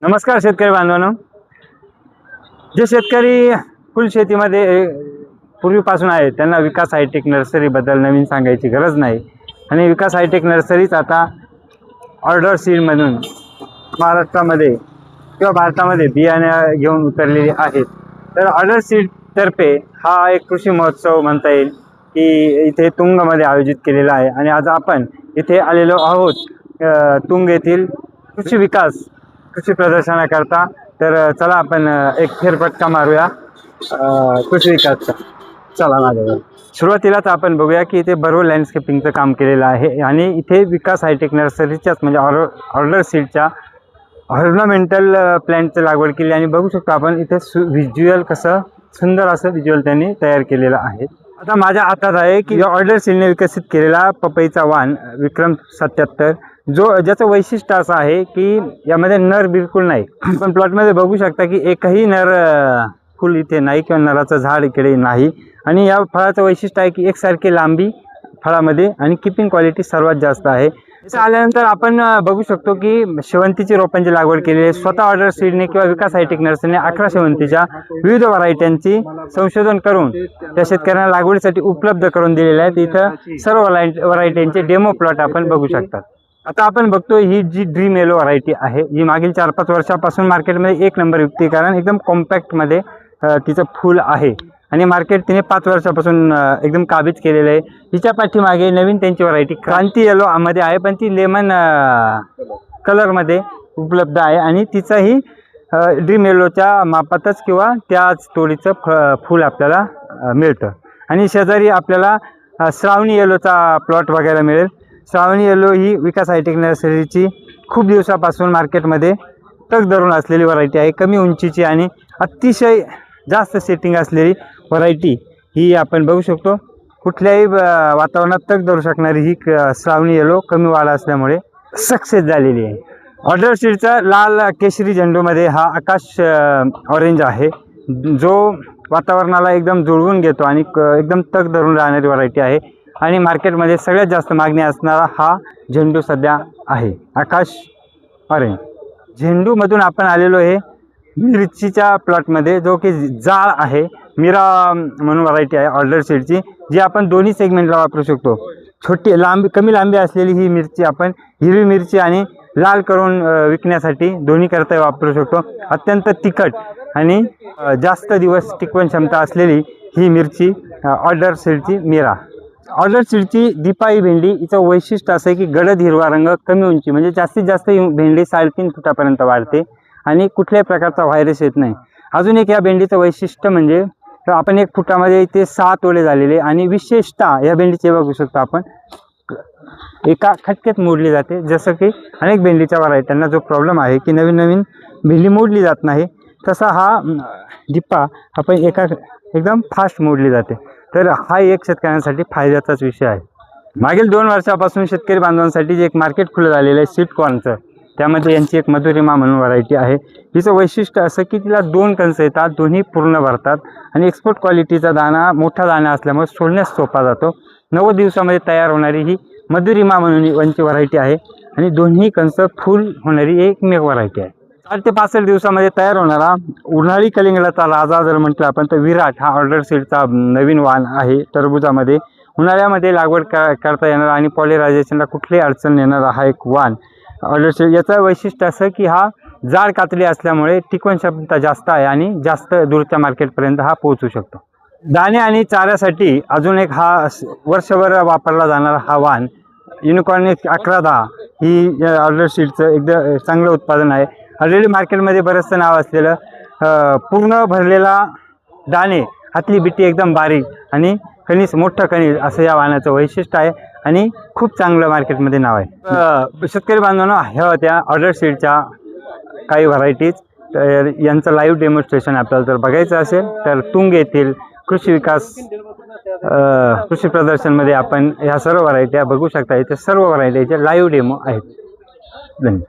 नमस्कार शेतकरी बांधवांनो. जे शेतकरी फुल शेतीमध्ये पूर्वीपासून आहे त्यांना विकास हायटेक नर्सरीबद्दल नवीन सांगायची गरज नाही. आणि विकास हायटेक नर्सरीच आता ऑर्डर सीडमधून महाराष्ट्रामध्ये किंवा भारतामध्ये बियाणे घेऊन उतरलेली आहेत. तर ऑर्डर सीडतर्फे हा एक कृषी महोत्सव म्हणता येईल की इथे तुंगमध्ये आयोजित केलेला आहे. आणि आज आपण इथे आलेलो आहोत तुंग येथील कृषी प्रदर्शनाकरता. तर चला आपण एक फेरफटका मारूया कृषी विकासचा. चला माझ्यावर. सुरुवातीलाच आपण बघूया की इथे बरोबर लँडस्केपिंगचं काम केलेलं आहे. आणि इथे विकास हायटेक नर्सरीच्याच म्हणजे ऑर्डर सीडच्या ऑर्नामेंटल प्लॅन्टची लागवड केली. आणि बघू शकतो आपण इथे व्हिज्युअल कसं सुंदर असं व्हिज्युअल त्यांनी तयार केलेलं आहे. आता माझ्या हातात आहे की ऑर्डर सीडने विकसित केलेला पपईचा वाण विक्रम 77, ज्याचं वैशिष्ट्य असं आहे की यामध्ये नर बिलकुल नाही. पण प्लॉटमध्ये बघू शकता की एकही नर फुल इथे नाही किंवा नराचं झाड इकडे नाही. आणि या फळाचं वैशिष्ट्य आहे की एकसारखी लांबी फळामध्ये आणि किपिंग क्वालिटी सर्वात जास्त आहे. इथे आल्यानंतर आपण बघू शकतो की शेवंतीची रोपांची लागवड केलेली आहे. स्वतः ऑर्डर सीडने किंवा विकास हायटेक नर्सरीने 11 शेवंतीच्या विविध व्हरायट्यांची संशोधन करून त्या शेतकऱ्यांना लागवडीसाठी उपलब्ध करून दिलेल्या आहेत. इथं सर्व व्हरायटींचे डेमो प्लॉट आपण बघू शकतात. आता आपण बघतो ही जी ड्रीम येलो व्हरायटी आहे ही मागील 4-5 वर्षापासून मार्केटमध्ये एक नंबर विकते. कारण एकदम कॉम्पॅक्टमध्ये तिचं फूल आहे आणि मार्केट तिने 5 वर्षापासून एकदम काबीज केलेलं आहे. हिच्या पाठीमागे नवीन त्यांची व्हरायटी क्रांती येलो मध्ये आहे, पण ती लेमन कलरमध्ये उपलब्ध आहे. आणि तिचंही ड्रीम येलोच्या मापातच किंवा त्याच तोडीचं फूल आपल्याला मिळतं. आणि शेजारी आपल्याला श्रावणी येलोचा प्लॉट बघायला मिळेल. श्रावणी येलो ही विकास हायटेक नर्सरीची खूप दिवसापासून मार्केटमध्ये तग धरून असलेली व्हरायटी आहे. कमी उंचीची आणि अतिशय जास्त सेटिंग असलेली व्हरायटी ही आपण बघू शकतो. कुठल्याही वातावरणात तग धरू शकणारी ही श्रावणी येलो कमी वाढ असल्यामुळे सक्सेस झालेली आहे. ऑर्डर सीडचा लाल केशरी झेंडूमध्ये हा आकाश ऑरेंज आहे, जो वातावरणाला एकदम जुळवून घेतो आणि एकदम तग धरून राहणारी व्हरायटी आहे. आणि मार्केटमध्ये सगळ्यात जास्त मागणी असणारा हा झेंडू सध्या आहे, आकाश ऑरेंज. झेंडूमधून आपण आलेलो आहे मिरचीच्या प्लॉटमध्ये, जो की जाळ आहे. मीरा म्हणून व्हरायटी आहे ऑर्डर सीडची, जी आपण दोन्ही सेगमेंटला वापरू शकतो. कमी लांबी असलेली ही मिरची आपण हिरवी मिरची आणि लाल करून विकण्यासाठी दोन्ही करता वापरू शकतो. अत्यंत तिखट आणि जास्त दिवस टिकवण क्षमता असलेली ही मिरची ऑर्डर सीडची मीरा. ऑर्डर सीडची दीपाई भेंडी हिचं वैशिष्ट्य असं आहे की गडद हिरवा रंग, कमी उंची, म्हणजे जास्तीत जास्त भेंडी 3.5 फुटापर्यंत वाढते आणि कुठल्याही प्रकारचा व्हायरस येत नाही. अजून एक या भेंडीचं वैशिष्ट्य म्हणजे आपण 1 फुटामध्ये ते 6 तोडे झालेले. आणि विशेषतः या भेंडीचे बघू शकतो आपण एका खटक्यात मोडली जाते. जसं की अनेक भेंडीच्या व्हरायट्यांना जो प्रॉब्लेम आहे की नवीन भेंडी मोडली जात नाही, तसा हा दीपा आपण एकदम फास्ट मोडली जाते. तर हा एक शेतकऱ्यांसाठी फायद्याचाच विषय आहे. मागील 2 वर्षापासून शेतकरी बांधवांसाठी जे एक मार्केट खुलं झालेलं आहे स्वीट कॉर्नचं, त्यामध्ये यांची एक मधुरिमा म्हणून व्हरायटी आहे. हिचं वैशिष्ट्य असं की तिला 2 कंस येतात, दोन्ही पूर्ण भरतात आणि एक्सपोर्ट क्वालिटीचा दाणा मोठा दाणा असल्यामुळे सोडण्यास सोपा जातो. 90 दिवसामध्ये तयार होणारी ही मधुरिमा म्हणून यांची व्हरायटी आहे. आणि दोन्ही कंस फुल होणारी एकमेव व्हरायटी आहे. 4 ते 65 दिवसामध्ये तयार होणारा उन्हाळी कलिंगडाचा राजा जर म्हटलं आपण तर विराट हा ऑर्डर सीडचा नवीन वाण आहे. टरबुजामध्ये उन्हाळ्यामध्ये लागवड करता येणार आणि पॉलिरायझेशनला कुठलीही अडचण येणारा हा एक वाण ऑर्डर सीड. याचं वैशिष्ट्य असं की हा जाड कातडी असल्यामुळे टिकवण क्षमता जास्त आहे आणि जास्त दूरच्या मार्केटपर्यंत हा पोहोचू शकतो. दाणे आणि चाऱ्यासाठी अजून एक हा वर्षभर वापरला जाणारा हा वाण युनिकॉर्न 1110 ही ऑर्डर सीडचं एकदम चांगलं उत्पादन आहे. ऑलरेडी मार्केटमध्ये बरंचसं नाव असलेलं पूर्ण भरलेला दाणे, हातली बिटी एकदम बारीक आणि मोठं कणीस असं या वाणाचं वैशिष्ट्य आहे आणि खूप चांगलं मार्केटमध्ये नाव आहे. शेतकरी बांधवांनो, ह्या होत्या ऑर्डर सीडच्या काही व्हरायटीज. तर यांचं लाईव्ह डेमॉन्स्ट्रेशन आपल्याला जर बघायचं असेल तर तुंग येथील कृषी प्रदर्शनमध्ये आपण ह्या सर्व व्हरायट्या बघू शकता. इथे सर्व व्हरायटीचे लाईव्ह डेमो आहेत. धन्यवाद.